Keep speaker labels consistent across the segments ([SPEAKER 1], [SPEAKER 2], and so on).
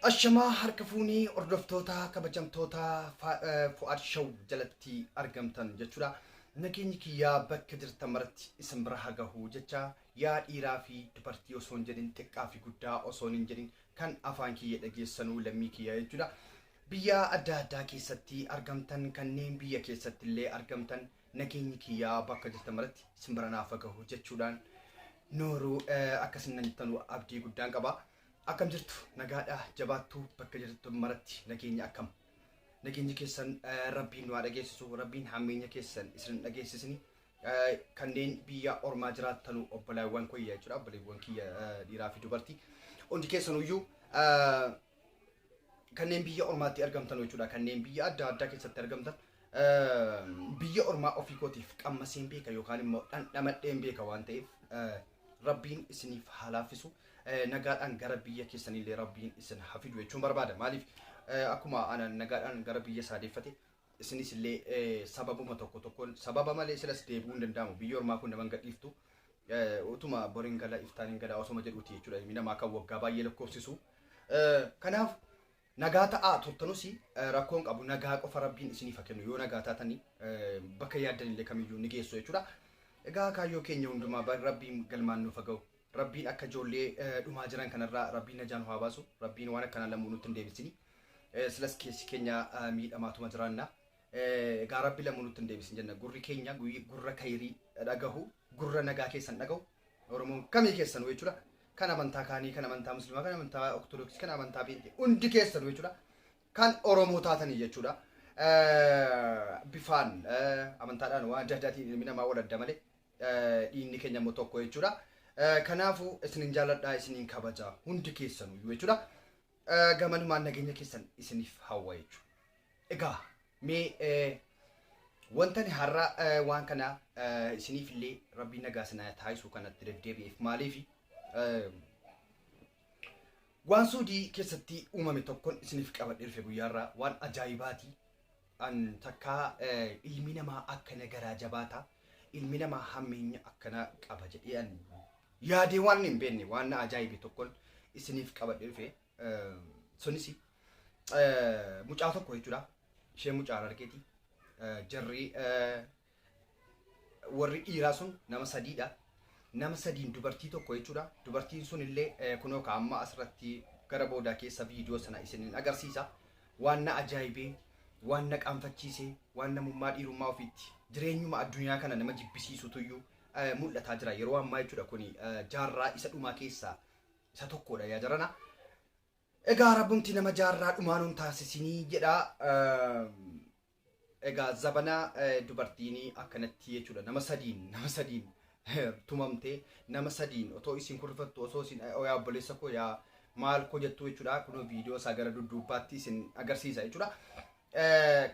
[SPEAKER 1] Ashamaa harka fuunii hordoftoota kabajamtoota Fu'aad Show jalatti argamtan jechuudha. Nageenyi kiyyaa bakka jirtan maratti isin bira haa gahu jecha yaa dhiiraa fi dubartii osoo hin jedhin xiqqaa fi guddaa osoo hin jedhin kan afaan kiyya dhageessanuu lammii kiyya jechuudha. Biyya adda addaa keessatti argamtan kanneen biyya keessatti illee argamtan nageenyi kiyyaa bakka jirtan maratti isin bira naaf haa gahu jechuudhaan nooruu akkasiin nanittanu abdii guddaan qaba. Akkam jirtu nagaadha jabaattu bakka jirtu maratti nageenya akkam nageenyi keessan rabbiin nu dhageessisu rabbiin hammeenya keessan isin dhageessisni kanneen biyya ormaa jiraatanu obbolaawwan kiyya jechuudha obboleewwan kiyya dhiiraa fi dubartii hundi keessanuyyuu kanneen biyya ormaatti argamtan jechuudha kanneen biyya adda addaa keessatti argamtan biyya ormaa ofii kootiif qammaseen beeka yookaan immoo dhandhamadheen beeka waan ta'eef rabbiin isiniif haa laaffisu. Nagaadhaan gara biyya keessanillee rabbiin isin hafidu jechuun barbaada. Maaliif akkuma ana nagaadhaan gara biyya saadeeffate isinis illee sababuma tokkoon sababa malee silas deebi'uu hin danda'amu. Biyya ormaa kun nama gadhiiftu utuma boriin gala iftaaniin gala osoma jedhuuti jechuudha. Ilmi namaa kan waggaa baay'ee lakkoofsisu. Kanaaf nagaa ta'aa turtanus rakkoon qabu nagaa qofa rabbiin isiniif haa kennu. Yoo nagaa taatanii bakka yaaddanillee kamiyyuu ni geessu jechuudha. Egaa kaayyoo keenya hundumaa rabbiin galmaan nuuf haa ga'u. Rabbiin akka ijoollee dhumaa jiran kanarraa rabbiin najaan haa baasu. Rabbiin waan akkanaa lamuu nutti hin deebisini. Silas keessi keenya miidhamaatuma jiraanna. Egaa rabbi lamuu nutti hin deebisin jenna. Gurri keenya gurra kayrii dhagahu, gurra nagaa keessan dhagahu. Oromoon kamii keessanuu jechuudha. Kan amantaa kaanii, kan amantaa musliimaa, kan amantaa ortodoksii, kan amantaa beekte hundi keessanuu jechuudha. Kan Oromoo taatanii jechuudha. Bifaan amantaadhaan waan adda addaatiin ilmi namaa wal adda malee dhiinni keenya immoo tokko jechuudha. Kanaafu isinin jaaladhaa isinin kabaja hundi keessanuu jechuudha. Gamanumaan nageenya keessan isiniif hawwa jechuudha. Egaa mee wanta ni har'a waan kana isiniif illee rabbiin nagaa sinaa taasisuu kanatti deddeebi'eef maaliif waan suudii keessatti uumame tokkon isiniif qabadhee dhufe guyyaarraa waan ajaa'ibaati. An takkaa ilmi namaa akkana garaa jabaata ilmi namaa hammeenya akkana qaba jedhee yaadee waan hin beekne waan ajaa'ibe tokkon isiniif qabadhee dhufe sunis mucaa tokko jechuudha. Ishee mucaan argeeti jarri warri dhiiraa sun nama sadiidha. Nama sadiin dubartii tokko jechuudha. Dubartiin sun illee kunoo amma asirratti gara boodaa keessa viidiyoo sana isiniin agarsiisa. Waan ajaa'ibee waan qaanfachiisee waan namummaa dhiirummaa ofiitti jireenyuma addunyaa kana nama jibbisiisutuyyuu mul'ataa jira yeroo ammaa jechuudha. Kuni jaarraa isa dhumaa keessaa isa tokkodha yaa jarana. Egaa rabbumti nama jaarraa dhumaa nun taasisinii jedha. Egaa zabana dubartiin akkanatti jechuudha. Nama sadiin tumamtee nama sadiin otoo isin kurfattu osoo isin yaa obboleessa koo yaa maal koo jettu jechuudha. Kunoo viidiyoo isaa gara dudduubbaatti isin agarsiisa jechuudha.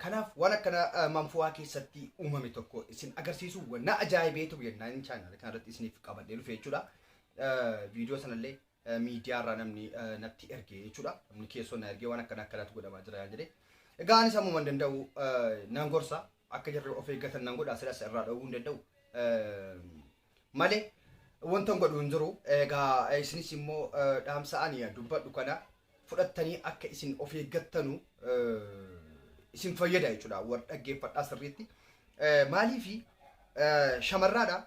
[SPEAKER 1] Kanaaf waan akkana manfu'aa keessatti uumame tokko isin agarsiisu waan ajaa'ibeetu jennaan chaanal kanarratti isiniif qabadhee dhufe jechuudha. Viidiyoo sanallee miidiyaarraa namni natti erge jechuudha. Namni keessoo na ergee waan akkanaatu godhamaa jira jedhee. Egaa anis ammuma hin danda'u nan gorsa akka jarri of eeggatan nan godha silas irraa dhowwuu hin danda'u. Malee wanta hin godhu hin jiru. Egaa isinis immoo dhaamsa ani dubbadhu kana fudhattanii akka isin of eeggattanu isin fayyada jechuudha. War dhaggeeffadhaa sirriitti. Maaliifi shamarraadha.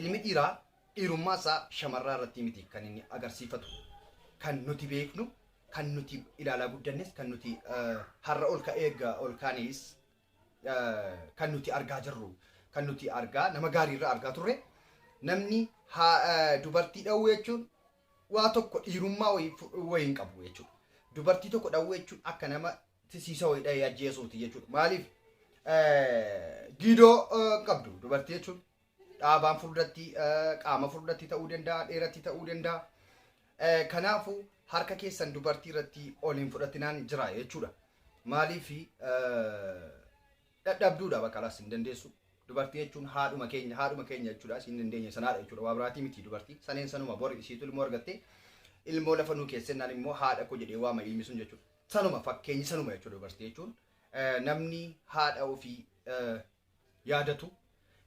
[SPEAKER 1] Ilmi dhiiraa dhiirummaa isaa shamarraa irratti miti kan inni agarsiifatu. Kan nuti beeknu, kan nuti ilaalaa guddannes, kan nuti har'a ol ka'ee ol kaanis kan nuti argaa jirru, kan nuti argaa nama gaariirra argaa turre. Namni dubartii dhawuu jechuun waa tokko dhiirummaa wayii hin qabu jechuudha. Dubartii tokko dhawuu jechuun akka nama tisiisa wayii dhahee ajjeesuuti jechuudha. Maaliif giidoo qabdu dubartii jechuun dhaabaan furdatti qaama furdatti ta'uu danda'a, dheeratti ta'uu danda'a. Kanaafuu harka keessan dubartii irratti ol hin fudhatinaan jira jechuudha. Maaliif dadhabduudha bakkalas hin dandeessu. Dubartii jechuun haadhuma keenya jechuudha. Isin dandeenya sanaadha jechuudha. Waa biraatii miti dubartii. Saneen sanuma bori isiitu ilmoo argatte ilmoo lafa nuu keessennaan immoo haadha koo jedhee waama ilmi sun jechuudha. Sanuma fakkeenyi sanuma jechuudha dubartii jechuun. Namni haadha ofii yaadatu,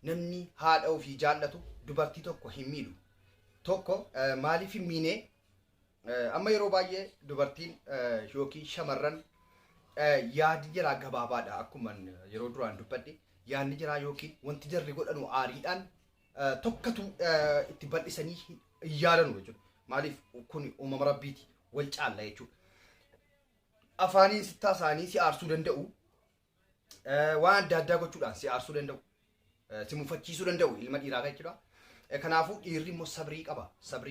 [SPEAKER 1] namni haadha ofii jaallatu dubartii tokko hin miidhu. Tokko maaliif hin miine amma yeroo baay'ee dubartiin yookiin shamarran yaadi jira gabaabaadha akkuma yeroo duraan dubbadhe yaadni jira yookiin wanti jarri godhanu aariidhaan tokkatu itti bal'isanii hin yaadanu jechuudha. Maaliif kun uumama rabbiiti wal caalla jechuudha. Afaaniin sittaa isaanii si aarsuu danda'u waan adda addaa gochuudhaan si aarsuu danda'u si mufachiisuu danda'u ilma dhiiraa kan jechuudha. Kanaafuu dhiirri immoo sabrii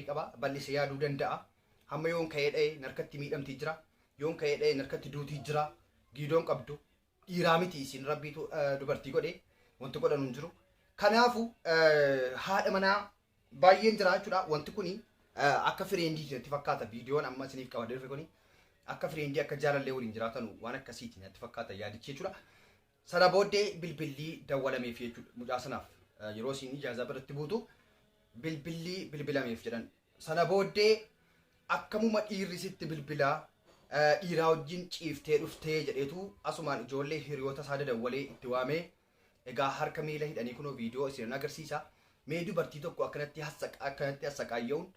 [SPEAKER 1] qaba bal'isee yaaduu danda'a. Hamma yoon ka'ee dha'ee narkatti miidhamtii jira yoon ka'ee dha'ee narkatti duutii jira giidoon qabdu dhiiraa miti isin rabbiitu dubartii godhe wanti godhanu hin jiru. Kanaafuu haadha manaa baay'een jira jechuudha. Wanti kuni akka fireendii natti fakkaata viidiyoon amma isiniif qaba dhufe kuni akka fireendii akka jaalallee waliin jiraatan waan akkasiiti natti fakkaata yaadichi jechuudha. Sana booddee bilbilli dawwalameef jechuudha mucaa sanaaf yeroo isin ijaazaa biratti buutu bilbilli bilbilameef jedhan. Sana booddee akkamuma dhiirri sitti bilbilaa dhiiraa wajjin ciiftee dhuftee jedheetu asumaan ijoollee hiriyoota isaa dawwalee itti waamee egaa harka miila hidhanii kunoo viidiyoo isin agarsiisa. Mee dubartii tokko akkanatti hassaqaayya'uun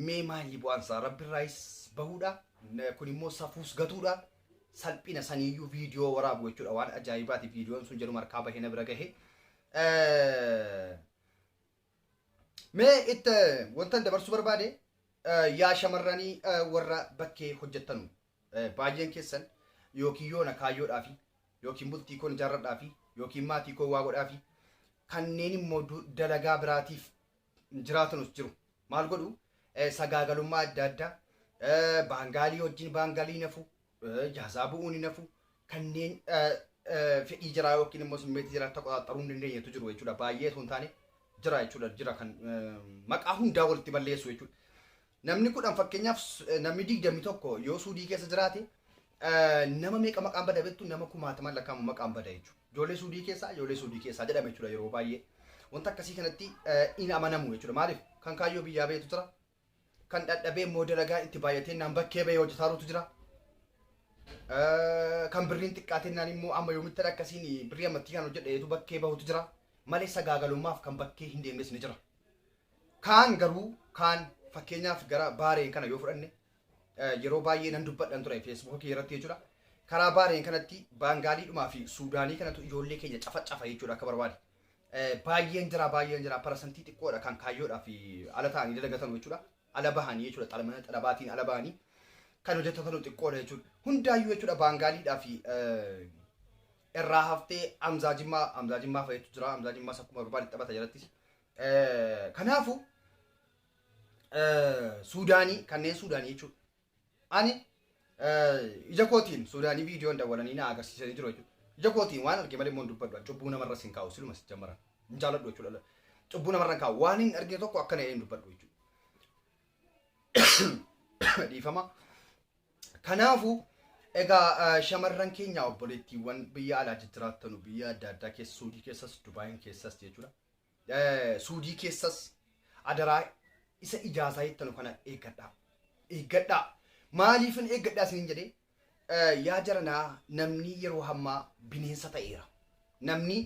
[SPEAKER 1] mee maalii bu'aansaa rabbirraayis bahuudha kun immoo safuus gatuudha salphina saniiyyuu viidiyoo waraabu jechuudha. Waan ajaa'ibaati viidiyoon sun jedhu markaa bahee na bira gahe. Mee itti wanta dabarsuu barbaade yaa shamarranii warra bakkee hojjettanu baay'een keessan yookiin yoona kaayyoodhaafi yookiin bultii koon ijaarradhaafi yookiin maatii koo waa godhaafi kanneen immoo dalagaa biraatiif jiraatanus jiru. Maal godhu sagaagalummaa adda addaa baangaalii wajjin baangaalii nafu jaazaa bu'uun nafu kanneen fedhii jiraa yookiin immoo simmeetii jiraa qoxaxaruu hin dandeenyetu jiru jechuudha. Baay'ee osoo hin taane jira jechuudha. Jira kan maqaa hundaa walitti balleessu jechuudha. Namni kudhan fakkeenyaaf namni 21 yoo suudii keessa jiraate nama meeqa maqaan bada bettu nama 1000 lakkaa'amu maqaan bada jechuudha. Ijoollee suudii keessaa jedhama jechuudha yeroo baay'ee. Wanta akkasii kanatti hin amanamu jechuudha. Maaliif kan kaayyoo biyyaa beetu jira. Kan dadhabee immoo dalagaa itti baay'atee naan bakkee bahee hojjetaarutu jira. Kan birriin xiqqaatee naan immoo amma yoomitti akkasiin birrii ammatti kan hojjedheetu bakkee bahutu jira. Malee sagaagalummaaf kan bakkee hin deemnes ni jira. Kaan garuu kaan fakkeenyaaf gara baareen kana yoo fudhanne yeroo baay'ee nan dubbadhan ture feesbuukii irratti jechuudha. Karaa baareen kanatti baangaaliidhumaa fi suudaanii kanatu ijoollee keenya cafa jechuudha akka barbaade. Baay'een jira parasantii xiqqoodha kan kaayyoodhaa fi ala ta'anii dalagatan jechuudha. Ala bahanii jechuudha xalamana xalabaatiin ala bahanii kan hojjetatan xiqqoodha jechuudha. Hundaayyuu jechuudha baangaaliidhaa fi irraa haftee Amzaa Jimmaa fa'itu jira. Amzaa Jimmaas akkuma barbaade taphata jalattis. Kanaafuu Suudaanii kanneen Suudaanii jechuudha. Ani ija kootiin Suudaanii viidiyoon dawwalanii na agarsiisanii jiru jechuudha. Ija kootiin waan arge malee immoo dubbadhu cubbuu namarra sin kaa'u siluma si jammaran hin jaaladhu jechuudha. Cubbuu namarra hin kaa'u waan hin argine tokko akkana hin dubbadhu jechuudha. Dhiifama. Kanaafuu egaa shamarran keenya obboleettiiwwan biyya alaa jiraatanu biyya adda addaa keessa Suudii keessas Dubaayin keessas jechuudha. Suudii keessas adaraa isa ijaazaa jettanu kana eeggadhaa. Maaliifin eeggadhaa isiniin jedhee yaa jaranaa namni yeroo hammaa bineensa ta'eera. Namni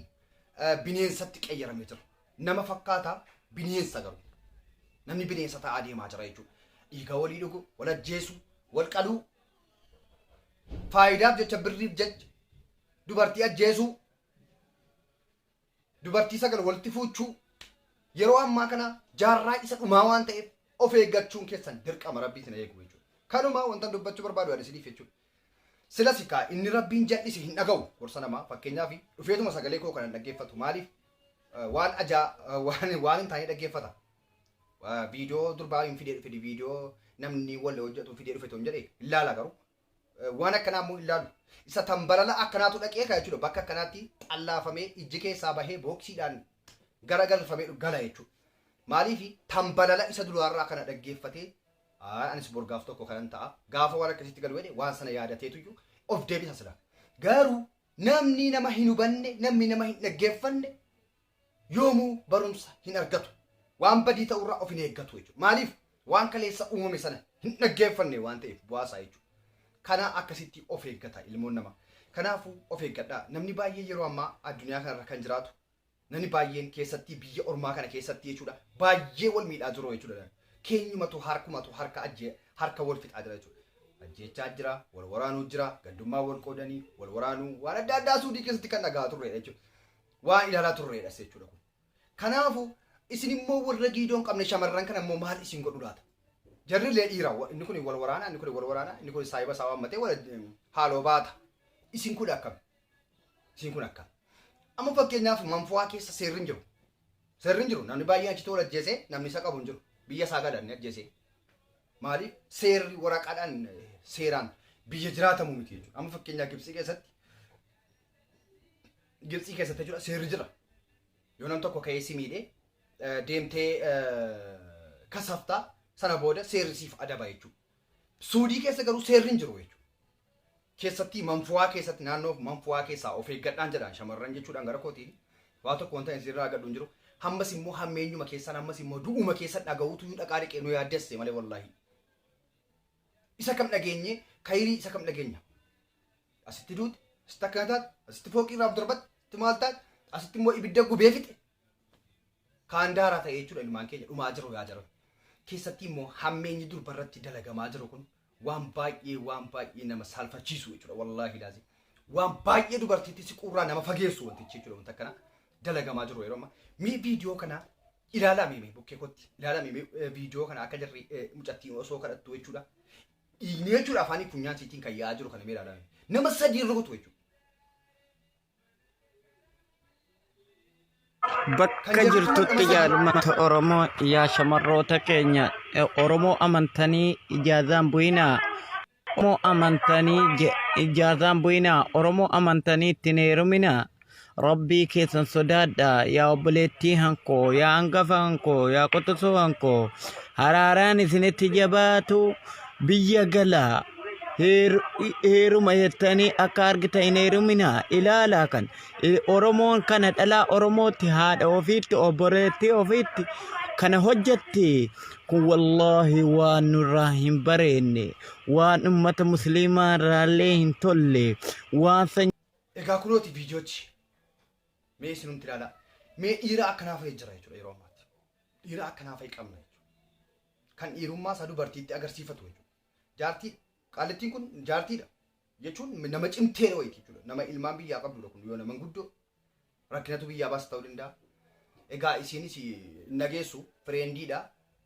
[SPEAKER 1] bineensatti qeeyyaramee jira. Nama fakkaataa bineensa garuu. Namni bineensa ta'aa deemaa jira jechuudha. Dhiiga walii dhugu, wal ajjeesu, wal qaluu. Faayidaaf jecha birriif jecha dubartii ajjeesuu. Dubartii sagal walitti fuuchuu. Yeroo ammaa kana jaarraa isa dhumaa waan ta'eef of eeggachuun keessan dirqama rabbiitiin eegu jechuudha. Kanuma wanta dubbachuu barbaadu ani isiniif jechuudha. Sila sikaa inni rabbiin jal'ise hin dhaga'u gorsa namaa fakkeenyaaf dhufeetuma sagalee koo kana dhaggeeffatu maaliif waan hin taane dhaggeeffata. Viidiyoo durbaa hin fidee dhufe viidiyoo namni wal hojjetu fidee dhufe ton jedhee ilaala garuu waan akkanaa immoo ilaalu. Isa tambalala akkanaatu dhaqee kaa jechuudha. Bakka akkanaatti xallaafamee ijji keessaa bahee booksiidhaan garagalfamee gala jechuudha. Maaliif tambalala isa duraarraa kana dhaggeeffatee anis borgaaf tokko kanan ta'a. Gaafa waan akkasitti galu jedhe waan sana yaadateetu of deebisa sila. Garuu namni nama hin hubanne namni nama hin dhaggeeffanne yoomuu barumsa hin argatu. Waan badii ta'urraa of hin eeggatu jechuudha. Maaliif waan kaleessa uumame sana hin dhaggeeffanne waan ta'eef bu'aasaa jechuudha. Kana akkasitti of eeggata ilmoon namaa. Kanaafuu of eeggadhaa. Namni baay'ee yeroo ammaa addunyaa kanarra kan jiraatu namni baay'een keessatti biyya ormaa kana keessatti jechuudha. Baay'ee wal miidhaa jiru jechuudha. Keenyumatu harkumatu harka wal fixaa jira jechuudha. Ajjechaa jira, wal waraanuu jira, gandummaa wal qoodanii, wal waraanuu waan adda addaa suudii keessatti kan dhagaa turreedha jechuudha. Waan ilaalaa turreedha jechuudha kun. Kanaafuu isin immoo warra giidoon qabne shamarran kana immoo maal isin godhu laata? Jarri lee dhiira inni kun wal waraana, inni kun wal waraana, inni kun saayiba isaa waammatee wal haaloo baata. Isin kun akkam? Isin kun akkam? Amma fakkeenyaaf manfuwaa keessa seerri hin jiru. Seerri hin jiru. Namni baay'een achi tola ajjeesee namni isa qabu hin jiru. Biyya isaa gadanne ajjeesee. Maaliif seerri waraqaadhaan seeraan biyya jiraatamu miti jechuudha. Amma fakkeenyaaf Gibxii keessatti jechuudha seerri jira. Yoo nam tokko ka'ee si miidhee deemtee kasaftaa sana booda seerri siif adaba jechuudha. Suudii keessa garuu seerri hin jiru jechuudha. Keessatti manfuwaa keessatti naannoo manfuwaa keessaa of eeggadhaan jedhaan shamarran jechuudhaan gara kootiin waa tokko wanta hin sirraa gadhu hin jiru. Hammas immoo hammeenyuma keessaan hammas immoo du'uma keessa dhaga'uutu hin dhaqaa dhiqee nu yaaddesse malee wallaahi. Isa kam dhageenye kayrii isa kam dhageenya. Asitti duuti, asitti akkana taate, asitti fooqii irraa darbatti, asitti maal taate, asitti immoo ibidda gubee fixe. Kaan daaraa ta'e jechuudha ilmaan keenya dhumaa jiru yaa jiran. Keessatti immoo hammeenyi durbarratti dalagamaa jiru kun waan baay'ee nama salphachiisu jechuudha wallaahi laazim. Waan baay'ee dubartiitti siquurraa nama fageessu wantichi jechuudha wanta kana dalagamaa jiru yeroo ammaa. Mee viidiyoo kana ilaalaa mee bukkee kootti ilaalaa mee viidiyoo kana akka jarri mucattiin osoo kadhattu jechuudha. Inni jechuudha afaanii funyaan siitiin kan yaa'aa jiru kana mee ilaalaa nama sadii rukutu jechuudha.
[SPEAKER 2] Bakka jirtutti jaalmata Oromoo yaa shamarroota keenya Oromoo amantanii ijaazaan bu'inaa. Oromoo amantanii ijaazaan bu'inaa. Oromoo amantanii ittiin heeruminaa. Rabbii keessan sodaadhaa yaa obboleettii hankoo yaa hangafa hankoo yaa qotisoo hankoo haraaraan isinitti jabaatu biyya galaa heeruma jettanii akka argitan hin heeruminaa. Ilaalaa kan Oromoon kana dhalaa Oromootti haadha ofiitti obboleettii ofiitti kana hojjetti kun wallaahi waan nurraa hin bareenne waan ummata musliimaa irraallee hin tolle waan
[SPEAKER 1] egaa kunooti viidiyoochi mee isinumti ilaalaa mee dhiira akkanaaf jira jechuudha yeroo ammaatti dhiira akkanaaf qabna jechuudha kan dhiirummaa isaa dubartiitti agarsiifatu jechuudha. Jaartii qaalettiin kun jaartiidha jechuun nama cimtee wayiiti jechuudha. Nama ilmaan biyyaa qabdudha kun yoo nama guddoo rakkinatu biyyaa baas ta'uu danda'a. Egaa isinis nageessu fireendiidha.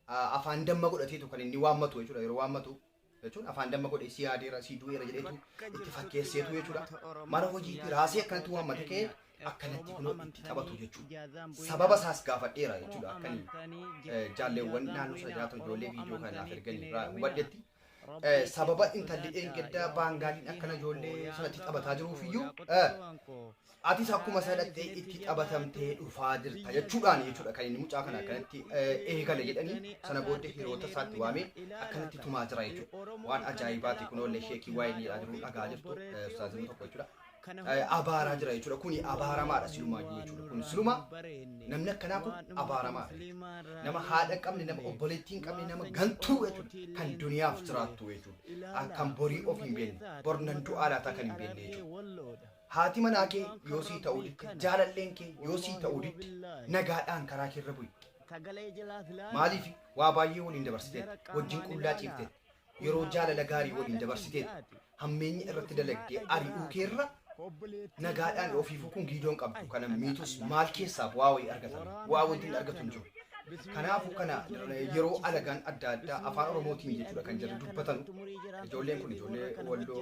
[SPEAKER 1] Afaan damma godhateetu kan inni waammatu jechuudha yeroo waammatu jechuun afaan damma godhee si yaadeera si du'eera jedheetu itti fakkeesseetu jechuudha. Mana hojiitti raasee akkanatti waammate ka'ee akkanatti kunoo itti taphatu jechuudha. Sababa isaas gaafadheera jechuudha akkanii jaalleewwan naannoo sana jiraatan ijoollee viidiyoo kanaaf erganii irraa hubadhetti. Sababa intalli eeggaddaa baangaaliin akkana ijoollee sanatti taphataa jiruuf iyyuu atis akkuma sadhattee itti taphatamtee dhufaa jirta jechuudhaan jechuudha kan inni mucaa kana akkanatti eegale jedhanii sana booddee hiriyoota isaatti waamee akkanatti tumaa jira jechuudha. Waan ajaa'ibaati kunoollee sheekii waa'ee jedhaa jiru dhagaa jirtu ustaazimii tokko jechuudha. Abaaraa jira jechuudha. Kuni abaaramaadha silumaa jechuudha. Kun siluma namni akkanaa kun abaaramaadha. Nama haadha qabne, nama obboleettii qabne, nama gantuu jechuudha. Kan duniyaaf jiraattu jechuudha. Kan borii of hin beekne, bor nan du'aa laataa kan hin beekne jechuudha. Haati manaa kee yoo sii ta'uu didde, jaalalleen kee yoo sii ta'uu didde, nagaadhaan karaa keerra bu'i. Maaliif waa baay'ee waliin dabarsiteet, wajjin qullaa ciifteet, yeroo jaalala gaarii waliin dabarsiteet, hammeenyi irratti dalagdee ari'uu keerra nagaadhaan ofiifuu kun giidoon qabdu kana miitus maal keessaaf waa wayii argatan waa wanti hin argatu hin jiru. Kanaafuu kana yeroo alagaan adda addaa afaan Oromootiin jechuudha kan jirru dubbatan ijoolleen kun ijoollee walloo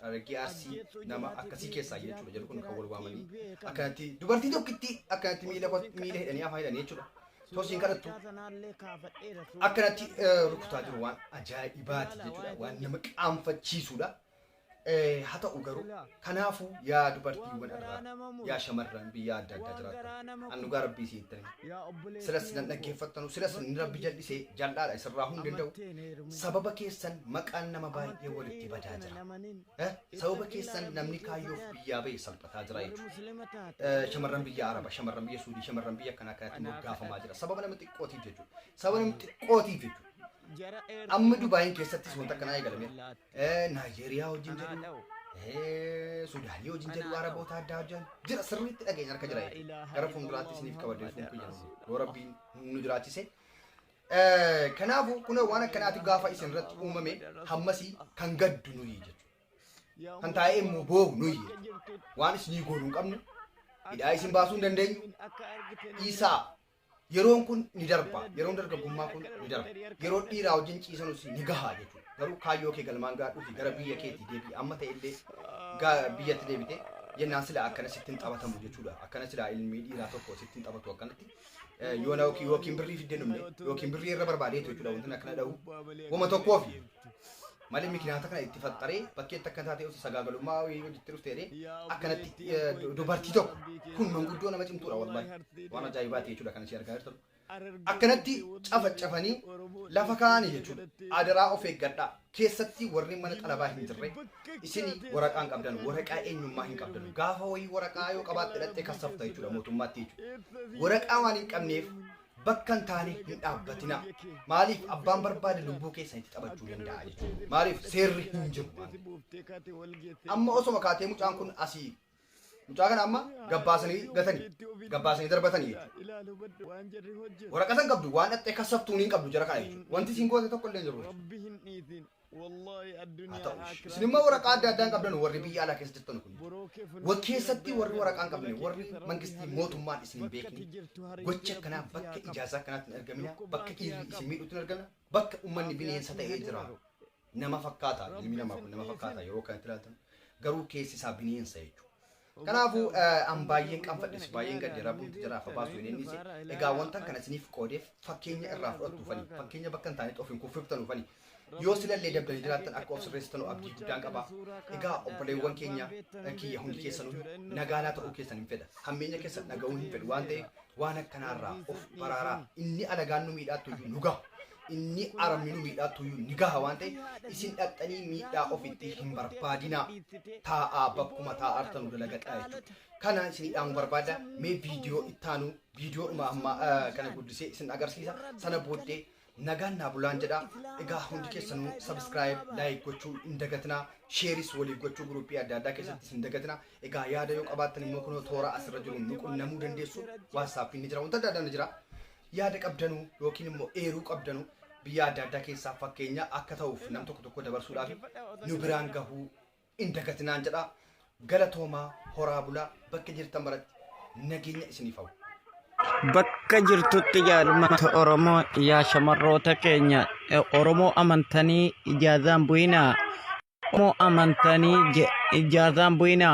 [SPEAKER 1] Harargee Arsii nama akkasii keessaa jechuudha jedhu kun kan wal waamanii akkanatti dubartii tokkitti akkanatti miila hidhanii afaan hidhanii jechuudha. Tosiin kadhattu akkanatti rukutaa jiru waan ajaa'ibaati jechuudha waan nama qaanfachiisudha. Haa ta'u garuu kanaafuu yaa dubartiiwwan irraa yaa shamarran biyya adda addaa jiraatan annugaa rabbii siin ta'e silas nan dhaggeeffattanu silas ni rabbi jal'isee jal'aadha isirraa hin danda'u sababa keessan maqaan nama baay'ee walitti badaa jira sababa keessan namni kaayyoof biyyaa ba'e salphataa jira jechuudha. Shamarran biyya Araba shamarran biyya Suudii shamarran biyya akkanaa kanatti moggaafamaa jira sababa nama xiqqootiif jechuudha sababa nama xiqqootiif jechuudha. Amma Dubaayin keessattis wanta akkanaa eegalame Naayijeeriyaa wajjin jedhu Suudaanii wajjin jedhu Araboota addaa wajjin jira sirriitti dhageenya harka jira gara fuulduraatti isiniif qabadee fuun kiyyan yoo rabbiin nu jiraachise Kanaafuu kun waan akkanaati gaafa isin irratti uumame hammasii kan gaddu nuyi jechuudha. Kan taa'ee immoo boo'u nuyi waan isinii goonuu hin qabne hidhaa isin baasuu hin dandeenyu. Isaa yeroon kun ni darba, yeroon dargaggummaa kun ni darba, yeroon dhiiraa wajjin ciisanus ni gahaa jechuudha. Garuu kaayyoo kee galmaan gaadhuu fi gara biyya keetii deebi'i amma ta'e illee biyyatti deebite jennaan sila akkana sittiin taphatamu jechuudha. Akkana sila ilmi dhiiraa tokko sittiin taphatu akkanatti. Yoona yookiin birrii fidde numne yookiin birrii irra barbaadeetu jechuudha wanti akkana dha'u wama tokkoof malee mikiinaata kana itti faxxaree bakkeetti akka taatee sagaagalummaa hojiitti dhufteedhe akkanatti dubartii tokko kun manguddoo nama cimtuudha wallahi waan ajaa'ibaati jechuudha kan ishee argaa jirtan akkanatti cafacafanii lafa kaa'anii jechuudha. Adaraa of eeggadhaa keessatti warri mana xalabaa hin jirre isin waraqaan qabdan waraqaa eenyummaa hin qabdan gaafa wayii waraqaa yoo qabaatte hidhattee kassafta jechuudha mootummaatti jechuudha. Waraqaa waan hin qabneef bakka hin taane hin dhaabbatina. Maaliif abbaan barbaade lubbuu keessanitti taphachuu danda'a jechuudha. Maaliif seerri hin jiru. Amma osoma kaatee mucaan kun asii mucaa kana amma gabbaasanii darbatanii jechuudha. Waraqaa san qabdu waan dhattee kassaftuu hin qabdu jara kana jechuudha. Wanti isin goote tokko illee hin jiru. Isin immoo waraqaa adda addaan qabdan warri biyya alaa keessa jirtan kun keessatti warri waraqaa hin qabne warri mangistii mootummaan isin hin beekne gocha akkanaa bakka ijaazaa akkanaatti hin argamina bakka dhiirri isin miidhuutti hin argamina bakka uummanni bineensa ta'ee jira nama fakkaata ilmi namaa kun nama fakkaata yeroo kanatti ilaaltan garuu keessi isaa bineensa jechuudha. Kanaafuu an baay'een qanfadhes baay'een gaddeeraa bunti jiraaf baasuu hin ennise egaa wanta kana isiniif qoodeef fakkeenya irraa fudhattuufani fakkeenya bakka hin taanetti of hin kuffiftanuufani yoo silallee dabdanii jiraattan akka of sirreessitanu abdii guddaan qaba. Egaa obboleewwan keenya kiyya hundi keessanuu nagaanaa ta'uu keessan hin fedha hammeenya keessan dhaga'uu hin fedhu waan ta'eef waan akkanaarraa of baraaraa inni alagaan nu miidhaattu iyyuu nu gaha inni aramni nu miidhaattu iyyuu ni gaha waan ta'eef isin dhaqxanii miidhaa ofitti hin barbaadinaa taa'aa bakkuma taa'artanu dalagadhaa jechuudha. Kana isinidhaan barbaada mee viidiyoo ittaanu viidiyoodhuma amma kana guddisee isin agarsiisa sana booddee nagaan naa bulaan jedha. Egaa hundi keessanuu subscribe like gochuu hin dagatinaa sheeris walii gochuu guruppii adda addaa keessatti hin dagatinaa. Egaa yaada yoo qabaattan immoo kunoo toora asirra jiru nu qunnamuu dandeessu. WhatsApp ni jira wanta adda addaa ni jira. Yaada qabdanuu yookiin immoo eeruu qabdanuu biyya adda addaa keessaa fakkeenya akka ta'uuf nam tokko dabarsuudhaaf nu biraan gahuu hin dagatinaan jedha. Galatoomaa horaa bulaa bakka jirtan maratti nageenya isiniif hawwa.
[SPEAKER 2] Bakka jirtutti jaalummaa Oromoo yaa shamarroota keenya Oromoo amantanii ijaazaan bu'inaa Oromoo amantanii ijaazaan bu'inaa